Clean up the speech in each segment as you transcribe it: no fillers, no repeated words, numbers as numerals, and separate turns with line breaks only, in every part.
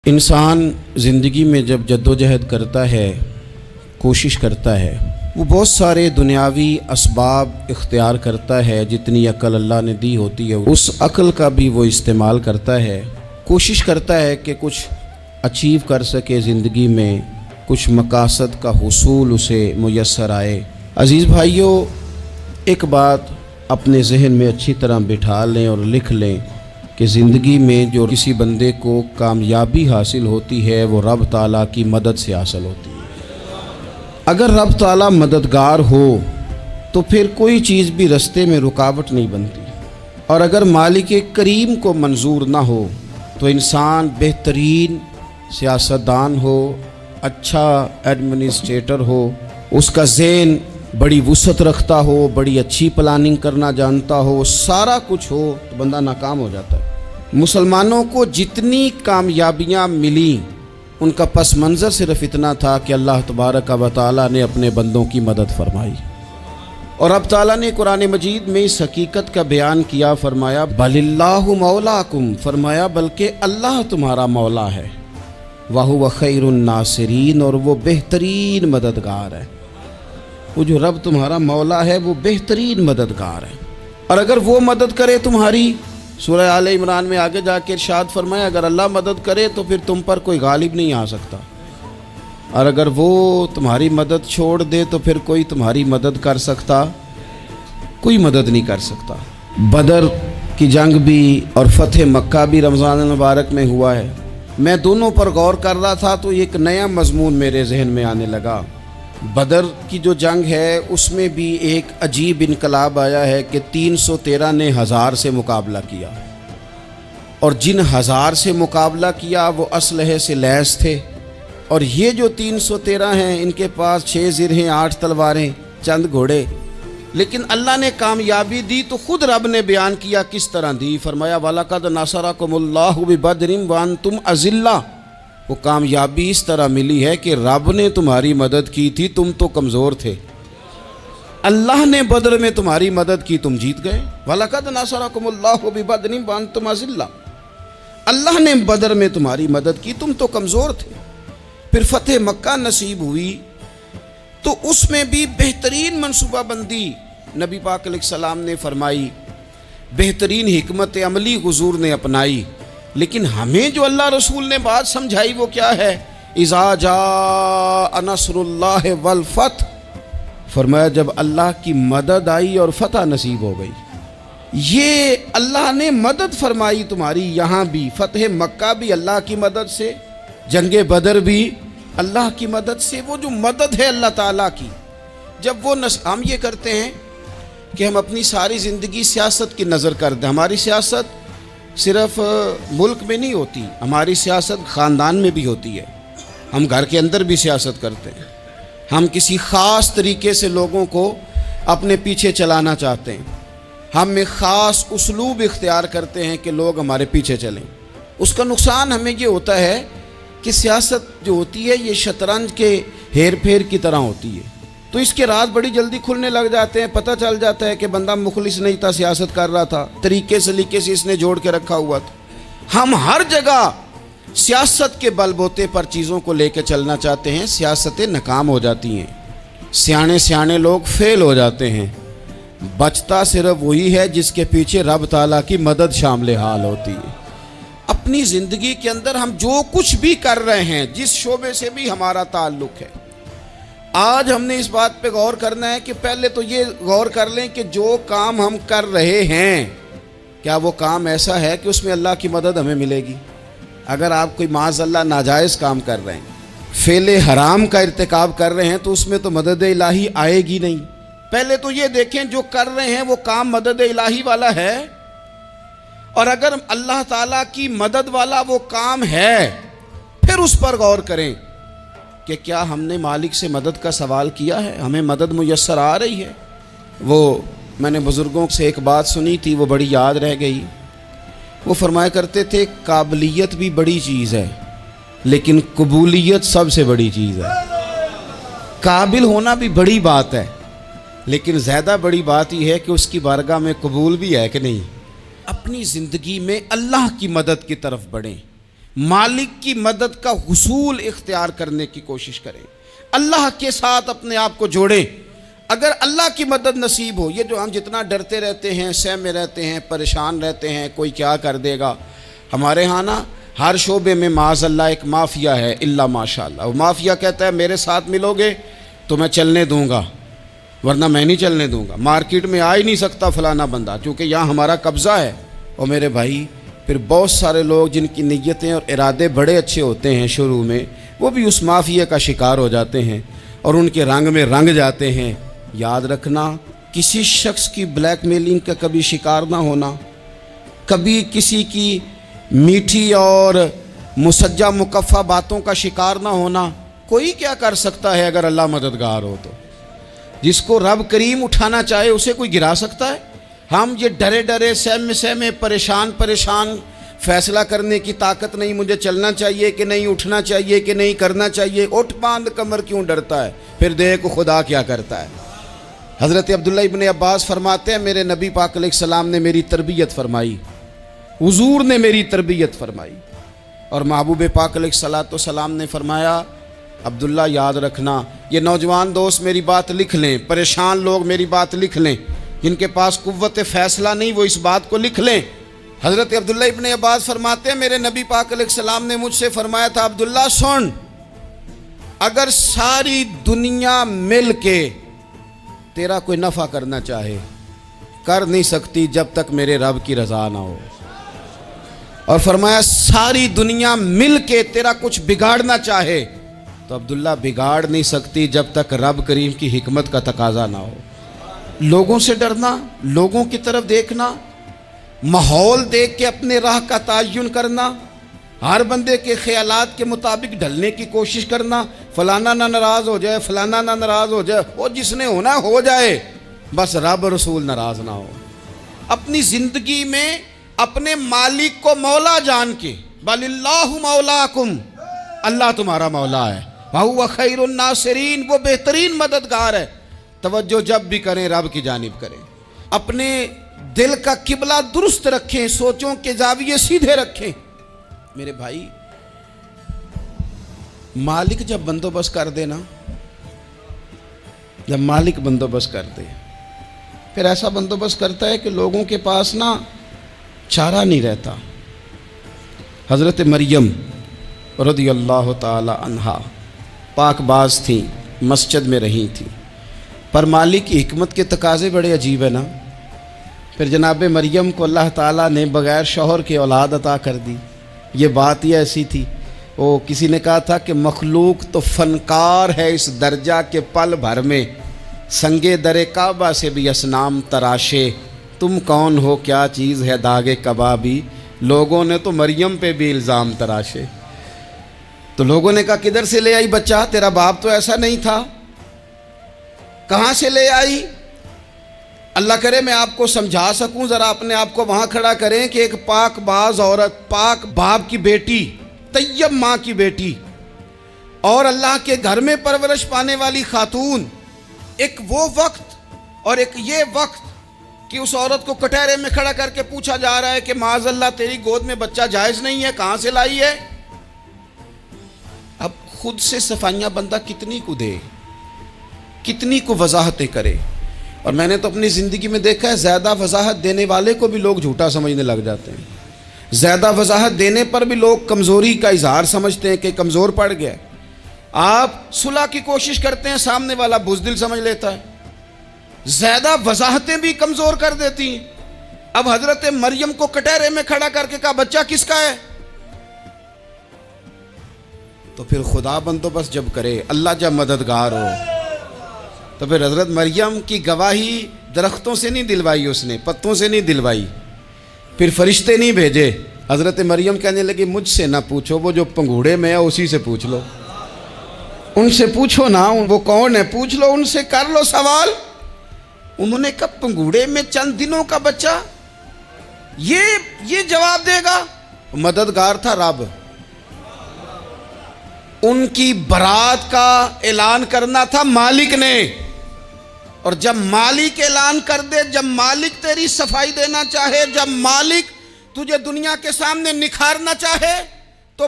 انسان زندگی میں جب جدوجہد کرتا ہے، کوشش کرتا ہے، وہ بہت سارے دنیاوی اسباب اختیار کرتا ہے۔ جتنی عقل اللہ نے دی ہوتی ہے اس عقل کا بھی وہ استعمال کرتا ہے، کوشش کرتا ہے کہ کچھ اچیو کر سکے زندگی میں، کچھ مقاصد کا حصول اسے میسر آئے۔ عزیز بھائیوں، ایک بات اپنے ذہن میں اچھی طرح بٹھا لیں اور لکھ لیں کہ زندگی میں جو کسی بندے کو کامیابی حاصل ہوتی ہے وہ رب تعالیٰ کی مدد سے حاصل ہوتی ہے۔ اگر رب تعالیٰ مددگار ہو تو پھر کوئی چیز بھی رستے میں رکاوٹ نہیں بنتی، اور اگر مالک کریم کو منظور نہ ہو تو انسان بہترین سیاستدان ہو، اچھا ایڈمنسٹریٹر ہو، اس کا ذہن بڑی وسعت رکھتا ہو، بڑی اچھی پلاننگ کرنا جانتا ہو، سارا کچھ ہو، تو بندہ ناکام ہو جاتا ہے۔ مسلمانوں کو جتنی کامیابیاں ملیں ان کا پس منظر صرف اتنا تھا کہ اللہ تبارک و تعالیٰ نے اپنے بندوں کی مدد فرمائی، اور اب تعالیٰ نے قرآن مجید میں اس حقیقت کا بیان کیا، فرمایا بل اللہ مولاکم، فرمایا بلکہ اللہ تمہارا مولا ہے، وَهُوَ خَيْرُ النَّاصِرِينَ، اور وہ بہترین مددگار ہے۔ وہ جو رب تمہارا مولا ہے وہ بہترین مددگار ہے، اور اگر وہ مدد کرے تمہاری، سورہ آل عمران میں آگے جا کے ارشاد فرمایا اگر اللہ مدد کرے تو پھر تم پر کوئی غالب نہیں آ سکتا، اور اگر وہ تمہاری مدد چھوڑ دے تو پھر کوئی تمہاری مدد کر سکتا، کوئی مدد نہیں کر سکتا۔ بدر کی جنگ بھی اور فتح مکہ بھی رمضان المبارک میں ہوا ہے۔ میں دونوں پر غور کر رہا تھا تو ایک نیا مضمون میرے ذہن میں آنے لگا۔ بدر کی جو جنگ ہے اس میں بھی ایک عجیب انقلاب آیا ہے کہ 313 نے 1000 سے مقابلہ کیا، اور جن 1000 سے مقابلہ کیا وہ اسلحے سے لیس تھے، اور یہ جو 313 ہیں ان کے پاس 6 زرہیں، 8 تلواریں، چند گھوڑے، لیکن اللہ نے کامیابی دی تو خود رب نے بیان کیا کس طرح دی، فرمایا وَلَقَدْ نَصَرَكُمُ اللَّهُ بِبَدْرٍ وَأَنْتُمْ أَذِلَّةٌ۔ وہ کامیابی اس طرح ملی ہے کہ رب نے تمہاری مدد کی تھی، تم تو کمزور تھے، اللہ نے بدر میں تمہاری مدد کی، تم جیت گئے۔ وَلَقَدْ نَصَرَكُمُ اللَّهُ بِبَدْرٍ وَأَنْتُمْ أَذِلَّةٌ، اللہ نے بدر میں تمہاری مدد کی، تم تو کمزور تھے۔ پھر فتح مکہ نصیب ہوئی تو اس میں بھی بہترین منصوبہ بندی نبی پاک علیہ السلام نے فرمائی، بہترین حکمت عملی حضور نے اپنائی، لیکن ہمیں جو اللہ رسول نے بات سمجھائی وہ کیا ہے؟ اذا جاء نصر اللہ والفتح، فرمایا جب اللہ کی مدد آئی اور فتح نصیب ہو گئی۔ یہ اللہ نے مدد فرمائی تمہاری، یہاں بھی فتح مکہ بھی اللہ کی مدد سے، جنگ بدر بھی اللہ کی مدد سے۔ وہ جو مدد ہے اللہ تعالیٰ کی، جب وہ ہم یہ کرتے ہیں کہ ہم اپنی ساری زندگی سیاست کی نظر کر دیں، ہماری سیاست صرف ملک میں نہیں ہوتی، ہماری سیاست خاندان میں بھی ہوتی ہے، ہم گھر کے اندر بھی سیاست کرتے ہیں، ہم کسی خاص طریقے سے لوگوں کو اپنے پیچھے چلانا چاہتے ہیں، ہم ایک خاص اسلوب اختیار کرتے ہیں کہ لوگ ہمارے پیچھے چلیں۔ اس کا نقصان ہمیں یہ ہوتا ہے کہ سیاست جو ہوتی ہے یہ شطرنج کے ہیر پھیر کی طرح ہوتی ہے، تو اس کے راز بڑی جلدی کھلنے لگ جاتے ہیں، پتہ چل جاتا ہے کہ بندہ مخلص نہیں تھا، سیاست کر رہا تھا، طریقے سلیقے سے اس نے جوڑ کے رکھا ہوا تھا۔ ہم ہر جگہ سیاست کے بل بوتے پر چیزوں کو لے کے چلنا چاہتے ہیں، سیاستیں ناکام ہو جاتی ہیں، سیانے لوگ فیل ہو جاتے ہیں، بچتا صرف وہی ہے جس کے پیچھے رب تعالیٰ کی مدد شامل حال ہوتی ہے۔ اپنی زندگی کے اندر ہم جو کچھ بھی کر رہے ہیں، جس شعبے سے بھی ہمارا تعلق ہے، آج ہم نے اس بات پہ غور کرنا ہے کہ پہلے تو یہ غور کر لیں کہ جو کام ہم کر رہے ہیں کیا وہ کام ایسا ہے کہ اس میں اللہ کی مدد ہمیں ملے گی؟ اگر آپ کوئی معاذ اللہ ناجائز کام کر رہے ہیں، فعل حرام کا ارتکاب کر رہے ہیں، تو اس میں تو مدد الہی آئے گی نہیں۔ پہلے تو یہ دیکھیں جو کر رہے ہیں وہ کام مدد الہی والا ہے، اور اگر اللہ تعالیٰ کی مدد والا وہ کام ہے پھر اس پر غور کریں کہ کیا ہم نے مالک سے مدد کا سوال کیا ہے، ہمیں مدد میسر آ رہی ہے۔ وہ میں نے بزرگوں سے ایک بات سنی تھی، وہ بڑی یاد رہ گئی۔ وہ فرمایا کرتے تھے قابلیت بھی بڑی چیز ہے لیکن قبولیت سب سے بڑی چیز ہے۔ قابل ہونا بھی بڑی بات ہے لیکن زیادہ بڑی بات یہ ہے کہ اس کی بارگاہ میں قبول بھی ہے کہ نہیں۔ اپنی زندگی میں اللہ کی مدد کی طرف بڑھیں، مالک کی مدد کا حصول اختیار کرنے کی کوشش کریں، اللہ کے ساتھ اپنے آپ کو جوڑیں۔ اگر اللہ کی مدد نصیب ہو، یہ جو ہم جتنا ڈرتے رہتے ہیں، سہمے رہتے ہیں، پریشان رہتے ہیں کوئی کیا کر دے گا، ہمارے ہاں نا ہر شعبے میں معاذ اللہ ایک مافیا ہے، الا ماشاء اللہ۔ وہ مافیا کہتا ہے میرے ساتھ ملو گے تو میں چلنے دوں گا، ورنہ میں نہیں چلنے دوں گا، مارکیٹ میں آ ہی نہیں سکتا فلانا بندہ، چونکہ یہاں ہمارا قبضہ ہے۔ اور میرے بھائی پھر بہت سارے لوگ جن کی نیتیں اور ارادے بڑے اچھے ہوتے ہیں شروع میں، وہ بھی اس مافیا کا شکار ہو جاتے ہیں اور ان کے رنگ میں رنگ جاتے ہیں۔ یاد رکھنا، کسی شخص کی بلیک میلنگ کا کبھی شکار نہ ہونا، کبھی کسی کی میٹھی اور مسجع مکفہ باتوں کا شکار نہ ہونا۔ کوئی کیا کر سکتا ہے اگر اللہ مددگار ہو تو؟ جس کو رب کریم اٹھانا چاہے اسے کوئی گرا سکتا ہے؟ ہم یہ ڈرے ڈرے سہمے پریشان فیصلہ کرنے کی طاقت نہیں، مجھے چلنا چاہیے کہ نہیں، اٹھنا چاہیے کہ نہیں، کرنا چاہیے، اٹھ باندھ کمر کیوں ڈرتا ہے؟ پھر دیکھ خدا کیا کرتا ہے۔ حضرت عبداللہ ابن عباس فرماتے ہیں میرے نبی پاک علیہ السلام نے میری تربیت فرمائی، حضور نے میری تربیت فرمائی، اور محبوب پاک علیہ السلام نے فرمایا عبداللہ یاد رکھنا، یہ نوجوان دوست میری بات لکھ لیں، پریشان لوگ میری بات لکھ لیں، جن کے پاس قوت فیصلہ نہیں وہ اس بات کو لکھ لیں۔ حضرت عبداللہ ابن عباس فرماتے ہیں میرے نبی پاک علیہ السلام نے مجھ سے فرمایا تھا عبداللہ سن، اگر ساری دنیا مل کے تیرا کوئی نفع کرنا چاہے کر نہیں سکتی جب تک میرے رب کی رضا نہ ہو، اور فرمایا ساری دنیا مل کے تیرا کچھ بگاڑنا چاہے تو عبداللہ بگاڑ نہیں سکتی جب تک رب کریم کی حکمت کا تقاضا نہ ہو۔ لوگوں سے ڈرنا، لوگوں کی طرف دیکھنا، ماحول دیکھ کے اپنے راہ کا تعین کرنا، ہر بندے کے خیالات کے مطابق ڈھلنے کی کوشش کرنا، فلانا نہ ناراض ہو جائے، فلانا نہ ناراض ہو جائے، وہ جس نے ہونا ہو جائے، بس رب رسول ناراض نہ ہو۔ اپنی زندگی میں اپنے مالک کو مولا جان کے، بل اللہ مولاکم، اللہ تمہارا مولا ہے، وَهُوَ خَيْرُ النَّاصِرِينَ، وہ بہترین مددگار ہے۔ توجہ جب بھی کریں رب کی جانب کریں، اپنے دل کا قبلہ درست رکھیں، سوچوں کے زاویے سیدھے رکھیں۔ میرے بھائی مالک جب بندوبست کر دے نا، جب مالک بندوبست کر دے پھر ایسا بندوبست کرتا ہے کہ لوگوں کے پاس نا چارہ نہیں رہتا۔ حضرت مریم رضی اللہ تعالی عنہا پاک باز تھیں، مسجد میں رہی تھیں، پر مالک کی حکمت کے تقاضے بڑے عجیب ہیں نا۔ پھر جناب مریم کو اللہ تعالیٰ نے بغیر شوہر کے اولاد عطا کر دی۔ یہ بات ہی ایسی تھی، وہ کسی نے کہا تھا کہ مخلوق تو فنکار ہے اس درجہ کے پل بھر میں سنگے در کعبہ سے بھی اصنام تراشے، تم کون ہو کیا چیز ہے داغ کبابی، لوگوں نے تو مریم پہ بھی الزام تراشے۔ تو لوگوں نے کہا کدھر سے لے آئی بچہ، تیرا باپ تو ایسا نہیں تھا، کہاں سے لے آئی؟ اللہ کرے میں آپ کو سمجھا سکوں، ذرا اپنے آپ کو وہاں کھڑا کریں کہ ایک پاک باز عورت، پاک باپ کی بیٹی، طیب ماں کی بیٹی، اور اللہ کے گھر میں پرورش پانے والی خاتون، ایک وہ وقت اور ایک یہ وقت کہ اس عورت کو کٹہرے میں کھڑا کر کے پوچھا جا رہا ہے کہ معاذ اللہ تیری گود میں بچہ جائز نہیں ہے، کہاں سے لائی ہے؟ اب خود سے صفائیاں بندہ کتنی کو دے، کتنی کو وضاحتیں کرے۔ اور میں نے تو اپنی زندگی میں دیکھا ہے زیادہ وضاحت دینے والے کو بھی لوگ جھوٹا سمجھنے لگ جاتے ہیں، زیادہ وضاحت دینے پر بھی لوگ کمزوری کا اظہار سمجھتے ہیں کہ کمزور پڑ گیا۔ آپ صلح کی کوشش کرتے ہیں، سامنے والا بزدل سمجھ لیتا ہے، زیادہ وضاحتیں بھی کمزور کر دیتی ہیں۔ اب حضرت مریم کو کٹہرے میں کھڑا کر کے کہا بچہ کس کا ہے؟ تو پھر خدا بندوبست جب کرے، اللہ جب مددگار ہو، تو پھر حضرت مریم کی گواہی درختوں سے نہیں دلوائی، اس نے پتوں سے نہیں دلوائی، پھر فرشتے نہیں بھیجے۔ حضرت مریم کہنے لگی مجھ سے نہ پوچھو، وہ جو پنگوڑے میں ہے اسی سے پوچھ لو، ان سے پوچھو نا، وہ کون ہے پوچھ لو، ان سے کر لو سوال۔ انہوں نے کہا پنگوڑے میں چند دنوں کا بچہ یہ جواب دے گا؟ مددگار تھا رب، ان کی برات کا اعلان کرنا تھا مالک نے، اور جب مالک اعلان کر دے، جب مالک تیری صفائی دینا چاہے، جب مالک تجھے دنیا کے سامنے نکھارنا چاہے، تو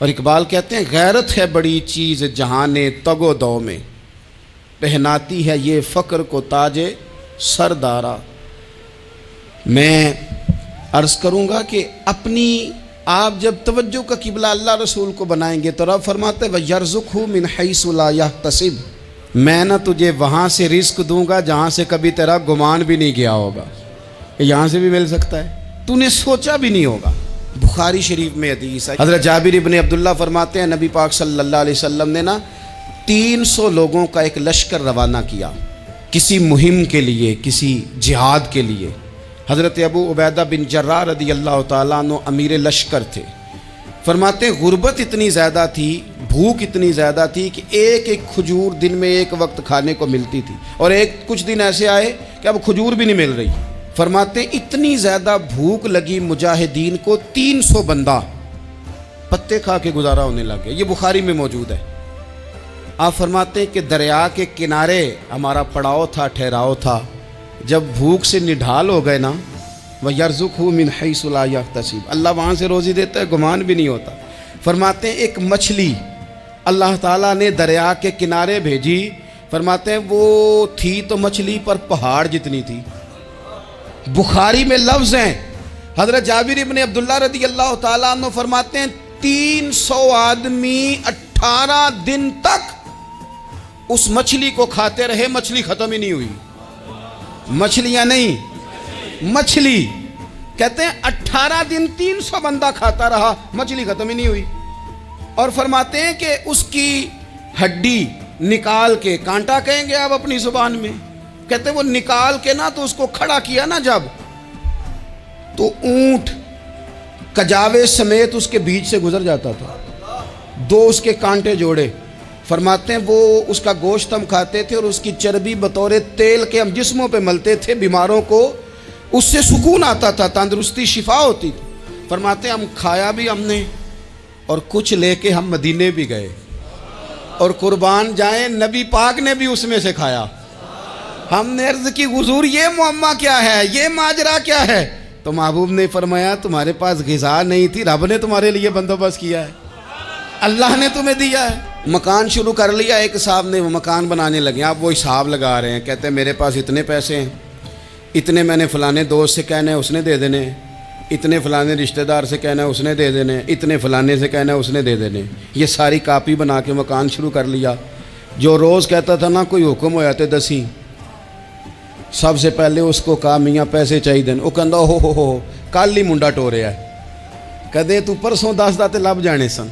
اور اقبال کہتے ہیں غیرت ہے بڑی چیز جہان تگ و دو میں، پہناتی ہے یہ فقر کو تاج سردارا۔ میں عرض کروں گا کہ اپنی آپ جب توجہ کا قبلہ اللہ رسول کو بنائیں گے تو رب فرماتے ہیں وَيَرْزُقْهُ مِنْ حَيْثُ لَا يَحْتَسِبُ، میں نہ تجھے وہاں سے رزق دوں گا جہاں سے کبھی تیرا گمان بھی نہیں گیا ہوگا، یہاں سے بھی مل سکتا ہے، تو نے سوچا بھی نہیں ہوگا۔ بخاری شریف میں حدیث ہے، حضرت جابر ابن عبداللہ فرماتے ہیں نبی پاک صلی اللہ علیہ وسلم نے 300 لوگوں کا ایک لشکر روانہ کیا کسی مہم کے لیے، کسی جہاد کے لیے۔ حضرت ابو عبیدہ بن جراح رضی اللہ تعالیٰ عنہ امیر لشکر تھے۔ فرماتے ہیں غربت اتنی زیادہ تھی، بھوک اتنی زیادہ تھی کہ ایک ایک کھجور دن میں ایک وقت کھانے کو ملتی تھی، اور کچھ دن ایسے آئے کہ اب کھجور بھی نہیں مل رہی۔ فرماتے ہیں اتنی زیادہ بھوک لگی مجاہدین کو 300 بندہ پتے کھا کے گزارا ہونے لگے۔ یہ بخاری میں موجود ہے۔ آپ فرماتے ہیں کہ دریا کے کنارے ہمارا پڑاؤ تھا، ٹھہراؤ تھا، جب بھوک سے نڈھال ہو گئے نا، وَيَرْزُقْهُ مِنْ حَيْثُ لَا يَحْتَسِبُ، اللہ وہاں سے روزی دیتا ہے، گمان بھی نہیں ہوتا۔ فرماتے ہیں ایک مچھلی اللہ تعالیٰ نے دریا کے کنارے بھیجی، فرماتے ہیں وہ تھی تو مچھلی پر پہاڑ جتنی تھی۔ بخاری میں لفظ ہیں، حضرت جابر ابن عبداللہ رضی اللہ تعالیٰ عنہ فرماتے ہیں 300 آدمی 18 دن تک اس مچھلی کو کھاتے رہے، مچھلی ختم ہی نہیں ہوئی۔ مچھلیاں نہیں، مچھلی کہتے ہیں 18 دن 300 بندہ کھاتا رہا، مچھلی ختم ہی نہیں ہوئی۔ اور فرماتے ہیں کہ اس کی ہڈی نکال کے، کانٹا کہیں گے آپ اپنی زبان میں، کہتے ہیں وہ نکال کے نا تو اس کو کھڑا کیا نا جب، تو اونٹ کجاوے سمیت اس کے بیچ سے گزر جاتا تھا، 2 اس کے کانٹے جوڑے۔ فرماتے ہیں وہ اس کا گوشت ہم کھاتے تھے اور اس کی چربی بطور تیل کے ہم جسموں پہ ملتے تھے، بیماروں کو اس سے سکون آتا تھا، تندرستی شفا ہوتی تھی۔ فرماتے ہیں ہم کھایا بھی ہم نے، اور کچھ لے کے ہم مدینے بھی گئے، اور قربان جائیں نبی پاک نے بھی اس میں سے کھایا۔ ہم نے عرض کی حضور یہ معمہ کیا ہے، یہ ماجرا کیا ہے؟ تو محبوب نے فرمایا تمہارے پاس غذا نہیں تھی، رب نے تمہارے لیے بندوبست کیا ہے، اللہ نے تمہیں دیا ہے۔ مکان شروع کر لیا، ایک صاحب نے وہ مکان بنانے لگے، آپ وہ حساب لگا رہے ہیں، کہتے ہیں میرے پاس اتنے پیسے ہیں، اتنے میں نے فلانے دوست سے کہنا ہے اس نے دے دینے، اتنے فلانے رشتہ دار سے کہنا ہے اس نے دے دینے، اتنے فلانے سے کہنا ہے اس نے دے دینے۔ یہ ساری کاپی بنا کے مکان شروع کر لیا۔ جو روز کہتا تھا نا کوئی حکم ہو جاتے 10 سب سے پہلے اس کو کہا میاں پیسے چاہیے دین، وہ کہندا ہو کل ہی منڈا ٹوریا ہے، کدے تو پرسوں 10 داتے لب جانے سن۔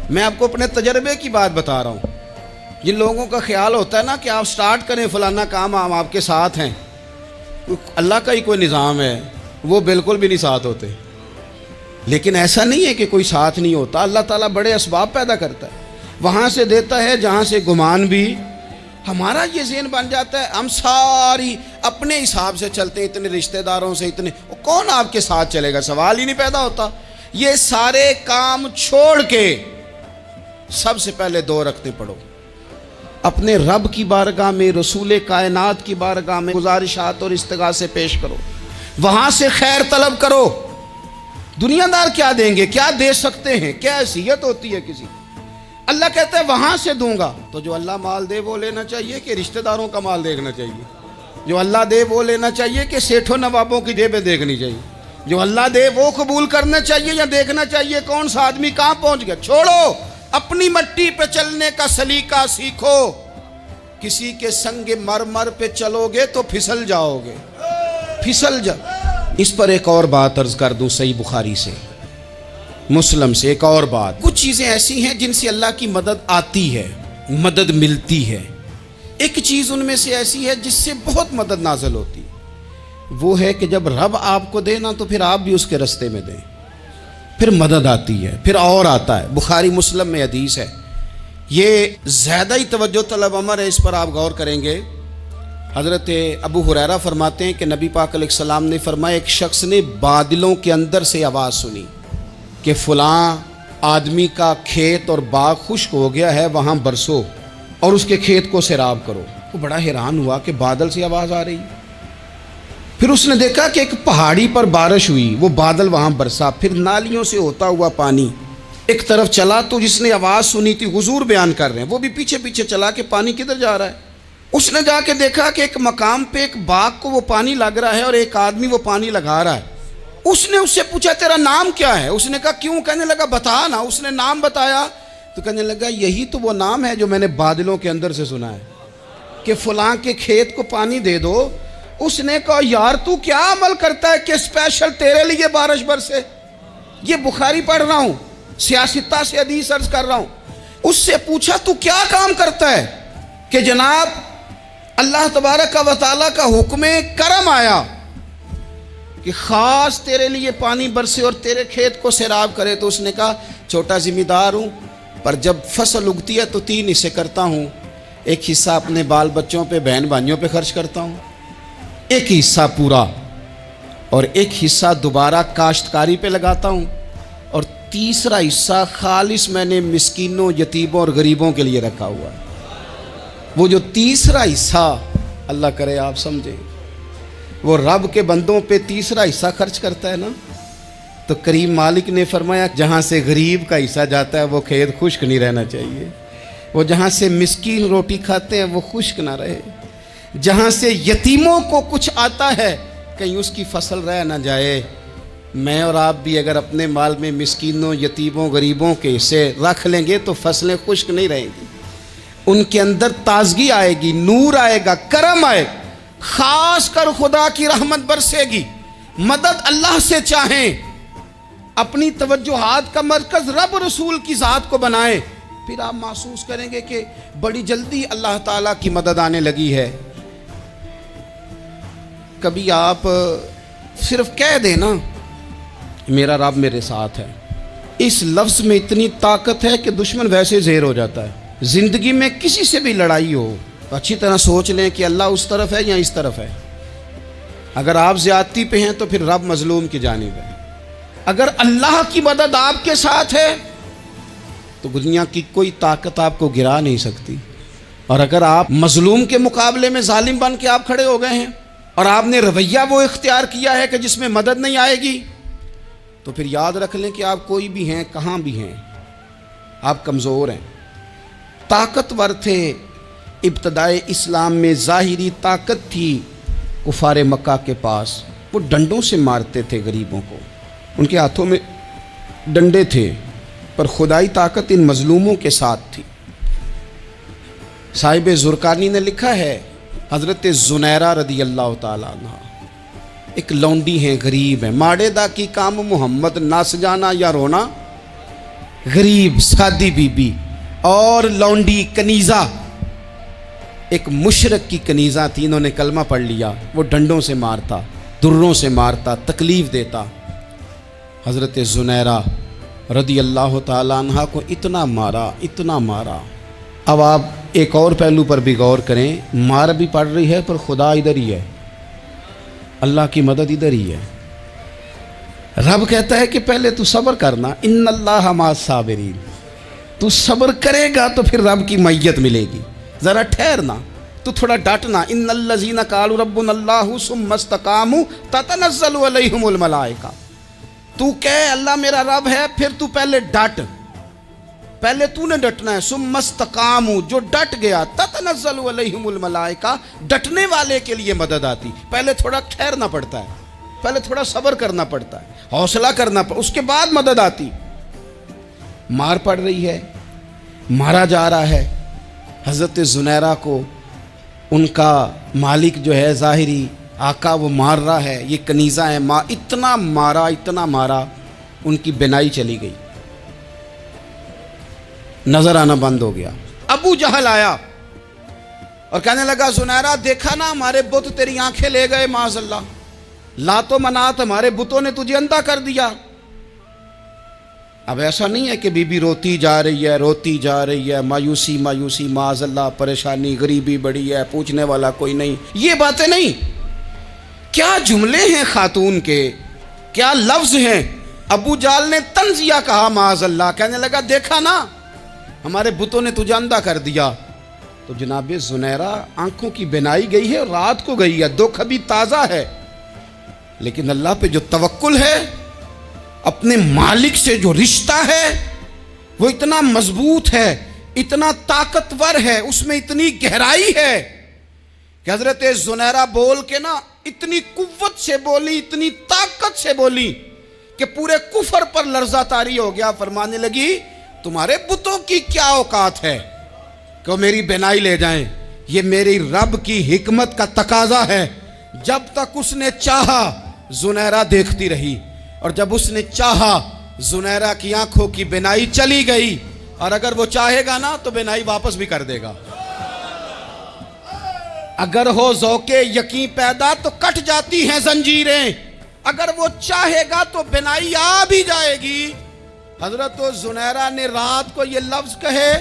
میں آپ کو اپنے تجربے کی بات بتا رہا ہوں۔ جن لوگوں کا خیال ہوتا ہے نا کہ آپ سٹارٹ کریں فلانا کام، ہم آپ کے ساتھ ہیں، اللہ کا ہی کوئی نظام ہے، وہ بالکل بھی نہیں ساتھ ہوتے۔ لیکن ایسا نہیں ہے کہ کوئی ساتھ نہیں ہوتا، اللہ تعالیٰ بڑے اسباب پیدا کرتا ہے، وہاں سے دیتا ہے جہاں سے گمان بھی۔ ہمارا یہ ذہن بن جاتا ہے ہم ساری اپنے حساب سے چلتے ہیں، اتنے رشتہ داروں سے، اتنے، کون آپ کے ساتھ چلے گا؟ سوال ہی نہیں پیدا ہوتا۔ یہ سارے کام چھوڑ کے سب سے پہلے 2 رکعتیں پڑھو، اپنے رب کی بارگاہ میں، رسول کائنات کی بارگاہ میں گزارشات اور استغاثے پیش کرو، وہاں سے خیر طلب کرو۔ دنیا دار کیا دیں گے، کیا دے سکتے ہیں، کیا حیثیت ہوتی ہے کسی؟ اللہ کہتا ہے وہاں سے دوں گا۔ تو جو اللہ مال دے وہ لینا چاہیے کہ رشتہ داروں کا مال دیکھنا چاہیے؟ جو اللہ دے وہ لینا چاہیے کہ سیٹھوں نوابوں کی جیبیں دیکھنی چاہیے؟ جو اللہ دے وہ قبول کرنا چاہیے یا دیکھنا چاہیے کون سا آدمی کہاں پہنچ گیا؟ چھوڑو، اپنی مٹی پہ چلنے کا سلیقہ سیکھو۔ کسی کے سنگ مرمر پہ چلو گے تو پھسل جاؤ گے، پھسل جاؤ۔ اس پر ایک اور بات عرض کر دوں، صحیح بخاری سے، مسلم سے ایک اور بات۔ کچھ چیزیں ایسی ہیں جن سے اللہ کی مدد آتی ہے، مدد ملتی ہے۔ ایک چیز ان میں سے ایسی ہے جس سے بہت مدد نازل ہوتی، وہ ہے کہ جب رب آپ کو دے نا تو پھر آپ بھی اس کے رستے میں دیں، پھر مدد آتی ہے، پھر اور آتا ہے۔ بخاری مسلم میں حدیث ہے، یہ زیادہ ہی توجہ طلب امر ہے، اس پر آپ غور کریں گے۔ حضرت ابو ہریرہ فرماتے ہیں کہ نبی پاک علیہ السلام نے فرمایا ایک شخص نے بادلوں کے اندر سے آواز سنی کہ فلاں آدمی کا کھیت اور باغ خشک ہو گیا ہے، وہاں برسو اور اس کے کھیت کو سیراب کرو۔ وہ بڑا حیران ہوا کہ بادل سے آواز آ رہی۔ پھر اس نے دیکھا کہ ایک پہاڑی پر بارش ہوئی، وہ بادل وہاں برسا، پھر نالیوں سے ہوتا ہوا پانی ایک طرف چلا تو جس نے آواز سنی تھی حضور بیان کر رہے ہیں، وہ بھی پیچھے پیچھے چلا کہ پانی کدھر جا رہا ہے۔ اس نے جا کے دیکھا کہ ایک مقام پہ ایک باغ کو وہ پانی لگ رہا ہے اور ایک آدمی وہ پانی لگا رہا ہے۔ اس نے اس سے پوچھا تیرا نام کیا ہے؟ اس نے کہا کیوں؟ کہنے لگا بتا نا۔ اس نے نام بتایا تو کہنے لگا یہی تو وہ نام ہے جو میں نے بادلوں کے اندر سے سنا ہے کہ فلاں کے کھیت کو پانی دے دو۔ اس نے کہا یار تو کیا عمل کرتا ہے کہ اسپیشل تیرے لیے بارش برسے؟ یہ بخاری پڑھ رہا ہوں، سیاستہ سے حدیث عرض کر رہا ہوں۔ اس سے پوچھا تو کیا کام کرتا ہے کہ جناب اللہ تبارک و تعالیٰ کا حکم کرم آیا کہ خاص تیرے لیے پانی برسے اور تیرے کھیت کو سیراب کرے؟ تو اس نے کہا چھوٹا ذمہ دار ہوں، پر جب فصل اگتی ہے تو 3 حصے کرتا ہوں، ایک حصہ اپنے بال بچوں پہ بہن بھائیوں پہ خرچ کرتا ہوں، ایک حصہ پورا، اور ایک حصہ دوبارہ کاشتکاری پہ لگاتا ہوں، اور تیسرا حصہ خالص میں نے مسکینوں، یتیموں اور غریبوں کے لیے رکھا ہوا ہے۔ وہ جو تیسرا حصہ اللہ کرے آپ سمجھیں، وہ رب کے بندوں پہ تیسرا حصہ خرچ کرتا ہے نا، تو کریم مالک نے فرمایا جہاں سے غریب کا حصہ جاتا ہے وہ کھیت خشک نہیں رہنا چاہیے، وہ جہاں سے مسکین روٹی کھاتے ہیں وہ خشک نہ رہے، جہاں سے یتیموں کو کچھ آتا ہے کہیں اس کی فصل رہ نہ جائے۔ میں اور آپ بھی اگر اپنے مال میں مسکینوں، یتیموں، غریبوں کے حصے رکھ لیں گے تو فصلیں خشک نہیں رہیں گی، ان کے اندر تازگی آئے گی، نور آئے گا، کرم آئے گا، خاص کر خدا کی رحمت برسے گی۔ مدد اللہ سے چاہیں، اپنی توجہات کا مرکز رب رسول کی ذات کو بنائیں، پھر آپ محسوس کریں گے کہ بڑی جلدی اللہ تعالیٰ کی مدد آنے لگی ہے۔ کبھی آپ صرف کہہ دیں نا میرا رب میرے ساتھ ہے، اس لفظ میں اتنی طاقت ہے کہ دشمن ویسے زیر ہو جاتا ہے۔ زندگی میں کسی سے بھی لڑائی ہو تو اچھی طرح سوچ لیں کہ اللہ اس طرف ہے یا اس طرف ہے۔ اگر آپ زیادتی پہ ہیں تو پھر رب مظلوم کی جانب ہے۔ اگر اللہ کی مدد آپ کے ساتھ ہے تو دنیا کی کوئی طاقت آپ کو گرا نہیں سکتی، اور اگر آپ مظلوم کے مقابلے میں ظالم بن کے آپ کھڑے ہو گئے ہیں اور آپ نے رویہ وہ اختیار کیا ہے کہ جس میں مدد نہیں آئے گی، تو پھر یاد رکھ لیں کہ آپ کوئی بھی ہیں، کہاں بھی ہیں، آپ کمزور ہیں۔ طاقتور تھے ابتدائے اسلام میں، ظاہری طاقت تھی کفار مکہ کے پاس، وہ ڈنڈوں سے مارتے تھے غریبوں کو، ان کے ہاتھوں میں ڈنڈے تھے، پر خدائی طاقت ان مظلوموں کے ساتھ تھی۔ صاحب زرقانی نے لکھا ہے حضرت زنیرہ رضی اللہ تعالیٰ عنہ ایک لونڈی ہیں، غریب ہیں، ماڑے دا کی کام محمد نس جانا یا رونا، غریب سادی بی بی اور لونڈی کنیزہ، ایک مشرک کی کنیزہ تھی، انہوں نے کلمہ پڑھ لیا، وہ ڈنڈوں سے مارتا، دروں سے مارتا، تکلیف دیتا۔ حضرت زنیرہ رضی اللہ تعالیٰ عنہ کو اتنا مارا، اتنا مارا۔ اب آپ ایک اور پہلو پر بھی غور کریں، مار بھی پڑ رہی ہے پر خدا ادھر ہی ہے، اللہ کی مدد ادھر ہی ہے۔ رب کہتا ہے کہ پہلے تو صبر کرنا، ان اللہ مع الصابرین، تو صبر کرے گا تو پھر رب کی معیت ملے گی، ذرا ٹھہرنا، تو تھوڑا ڈٹنا۔ ان الذین قالوا ربنا اللہ ثم استقاموا تتنزل علیہم الملائکہ، تو کہے اللہ میرا رب ہے، پھر تو پہلے ڈٹ، پہلے تو نے ڈٹنا ہے۔ ثم استقاموا، جو ڈٹ گیا، تتنزل علیہم الملائکہ، ڈٹنے والے کے لیے مدد آتی، پہلے تھوڑا ٹھہرنا پڑتا ہے، پہلے تھوڑا صبر کرنا پڑتا ہے، حوصلہ کرنا پڑتا، اس کے بعد مدد آتی۔ مار پڑ رہی ہے، مارا جا رہا ہے حضرت زنیرہ کو، ان کا مالک جو ہے ظاہری آقا وہ مار رہا ہے، یہ کنیزہ ہے، اتنا مارا، اتنا مارا، ان کی بینائی چلی گئی، نظر آنا بند ہو گیا۔ ابو جہل آیا اور کہنے لگا زنیرہ دیکھا نا ہمارے بت تیری آنکھیں لے گئے، معاذ اللہ، لات و منات ہمارے بتوں نے تجھے اندھا کر دیا۔ اب ایسا نہیں ہے کہ بی بی روتی جا رہی ہے، روتی جا رہی ہے، مایوسی مایوسی، معاذ اللہ، پریشانی، غریبی بڑی ہے، پوچھنے والا کوئی نہیں، یہ باتیں نہیں۔ کیا جملے ہیں خاتون کے، کیا لفظ ہیں۔ ابو جہل نے تنزیہ کہا، معاذ اللہ، کہنے لگا دیکھا نا ہمارے بتوں نے تجھے اندھا کر دیا۔ تو جناب زنیرہ آنکھوں کی بینائی گئی ہے، رات کو گئی ہے، دکھ ابھی تازہ ہے، لیکن اللہ پہ جو توکل ہے، اپنے مالک سے جو رشتہ ہے، وہ اتنا مضبوط ہے، اتنا طاقتور ہے، اس میں اتنی گہرائی ہے کہ حضرت زنیرہ بول کے نا اتنی قوت سے بولی، اتنی طاقت سے بولی کہ پورے کفر پر لرزہ طاری ہو گیا۔ فرمانے لگی تمہارے بتوں کی کیا اوقات ہے کہ میری بینائی لے جائیں؟ یہ میری رب کی حکمت کا تقاضا ہے۔ جب تک اس نے چاہا زنیرہ دیکھتی رہی، اور جب اس نے چاہا زنیرہ کی آنکھوں کی بینائی چلی گئی، اور اگر وہ چاہے گا نا تو بینائی واپس بھی کر دے گا۔ اگر ہو ذوق یقین پیدا تو کٹ جاتی ہیں زنجیریں، اگر وہ چاہے گا تو بینائی آ بھی جائے گی۔ حضرت زنیرہ نے رات کو یہ لفظ کہے،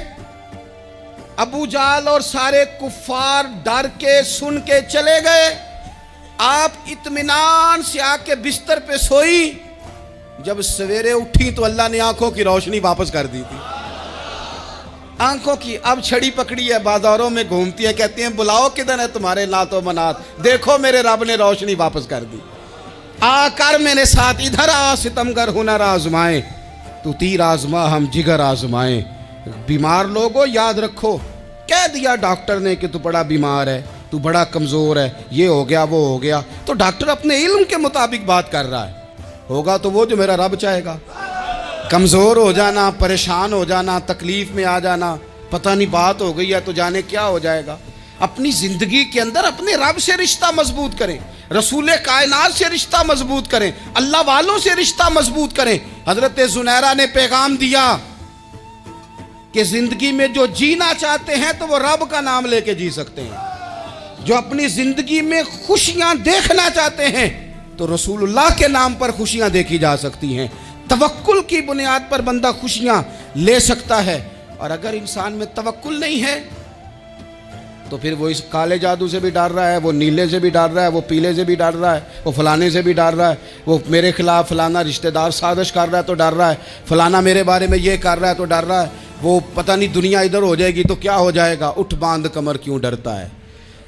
ابو جہل اور سارے کفار ڈر کے سن کے چلے گئے، آپ اطمینان سے آ کے بستر پہ سوئی۔ جب سویرے اٹھی تو اللہ نے آنکھوں کی روشنی واپس کر دی تھی۔ آنکھوں کی اب چھڑی پکڑی ہے، بازاروں میں گھومتی ہے، کہتی ہیں بلاؤ کدھر ہے تمہارے نات و منات، دیکھو میرے رب نے روشنی واپس کر دی۔ آ کر میرے ساتھ ادھر آ ستمگر ہنر آزمائیں، تو تیر آزما ہم جگر آزمائیں۔ بیمار لوگوں یاد رکھو، کہہ دیا ڈاکٹر نے کہ تو بڑا بیمار ہے، تو بڑا کمزور ہے، یہ ہو گیا وہ ہو گیا، تو ڈاکٹر اپنے علم کے مطابق بات کر رہا ہے، ہوگا تو وہ جو میرا رب چاہے گا۔ کمزور ہو جانا، پریشان ہو جانا، تکلیف میں آ جانا، پتہ نہیں بات ہو گئی ہے تو جانے کیا ہو جائے گا۔ اپنی زندگی کے اندر اپنے رب سے رشتہ مضبوط کریں، رسول کائنات سے رشتہ مضبوط کریں، اللہ والوں سے رشتہ مضبوط کریں۔ حضرت زنیرہ نے پیغام دیا کہ زندگی میں جو جینا چاہتے ہیں تو وہ رب کا نام لے کے جی سکتے ہیں، جو اپنی زندگی میں خوشیاں دیکھنا چاہتے ہیں تو رسول اللہ کے نام پر خوشیاں دیکھی جا سکتی ہیں۔ توکل کی بنیاد پر بندہ خوشیاں لے سکتا ہے، اور اگر انسان میں توکل نہیں ہے تو پھر وہ اس کالے جادو سے بھی ڈر رہا ہے، وہ نیلے سے بھی ڈر رہا ہے، وہ پیلے سے بھی ڈر رہا ہے، وہ فلانے سے بھی ڈر رہا ہے، وہ میرے خلاف فلانا رشتہ دار سازش کر رہا ہے تو ڈر رہا ہے، فلانا میرے بارے میں یہ کر رہا ہے تو ڈر رہا ہے، وہ پتہ نہیں دنیا ادھر ہو جائے گی تو کیا ہو جائے گا، اٹھ باندھ کمر کیوں ڈرتا ہے،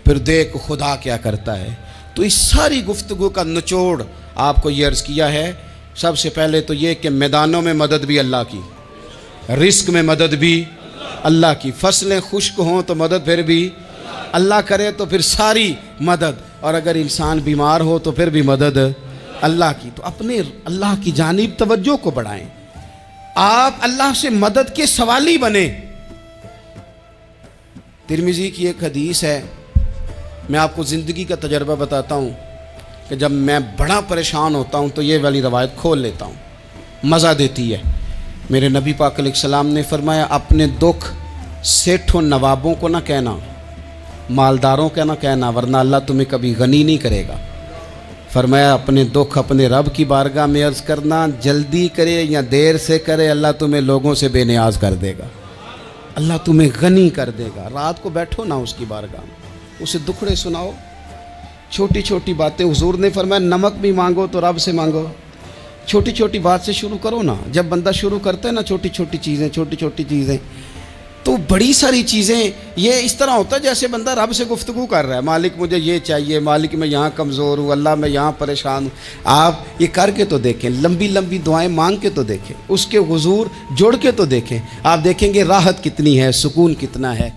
پھر دیکھ خدا کیا کرتا ہے۔ تو اس ساری گفتگو کا نچوڑ آپ کو یہ عرض کیا ہے، سب سے پہلے تو یہ کہ میدانوں میں مدد بھی اللہ کی، رزق میں مدد بھی اللہ کی، فصلیں خشک ہوں تو مدد پھر بھی اللہ کرے، تو پھر ساری مدد، اور اگر انسان بیمار ہو تو پھر بھی مدد اللہ کی۔ تو اپنے اللہ کی جانب توجہ کو بڑھائیں، آپ اللہ سے مدد کے سوالی بنیں۔ ترمذی کی ایک حدیث ہے، میں آپ کو زندگی کا تجربہ بتاتا ہوں کہ جب میں بڑا پریشان ہوتا ہوں تو یہ والی روایت کھول لیتا ہوں، مزہ دیتی ہے۔ میرے نبی پاک علیہ السلام نے فرمایا اپنے دکھ سیٹھوں نوابوں کو نہ کہنا، مالداروں کا نہ کہنا، ورنہ اللہ تمہیں کبھی غنی نہیں کرے گا۔ فرمایا اپنے دکھ اپنے رب کی بارگاہ میں عرض کرنا، جلدی کرے یا دیر سے کرے اللہ تمہیں لوگوں سے بے نیاز کر دے گا، اللہ تمہیں غنی کر دے گا۔ رات کو بیٹھو نا اس کی بارگاہ میں، اسے دکھڑے سناؤ، چھوٹی چھوٹی باتیں۔ حضور نے فرمایا نمک بھی مانگو تو رب سے مانگو، چھوٹی چھوٹی بات سے شروع کرو نا۔ جب بندہ شروع کرتا ہے نا چھوٹی چھوٹی چیزیں تو بڑی ساری چیزیں یہ اس طرح ہوتا ہے جیسے بندہ رب سے گفتگو کر رہا ہے، مالک مجھے یہ چاہیے، مالک میں یہاں کمزور ہوں، اللہ میں یہاں پریشان ہوں۔ آپ یہ کر کے تو دیکھیں، لمبی لمبی دعائیں مانگ کے تو دیکھیں، اس کے حضور جوڑ کے تو دیکھیں، آپ دیکھیں گے راحت کتنی ہے، سکون کتنا ہے۔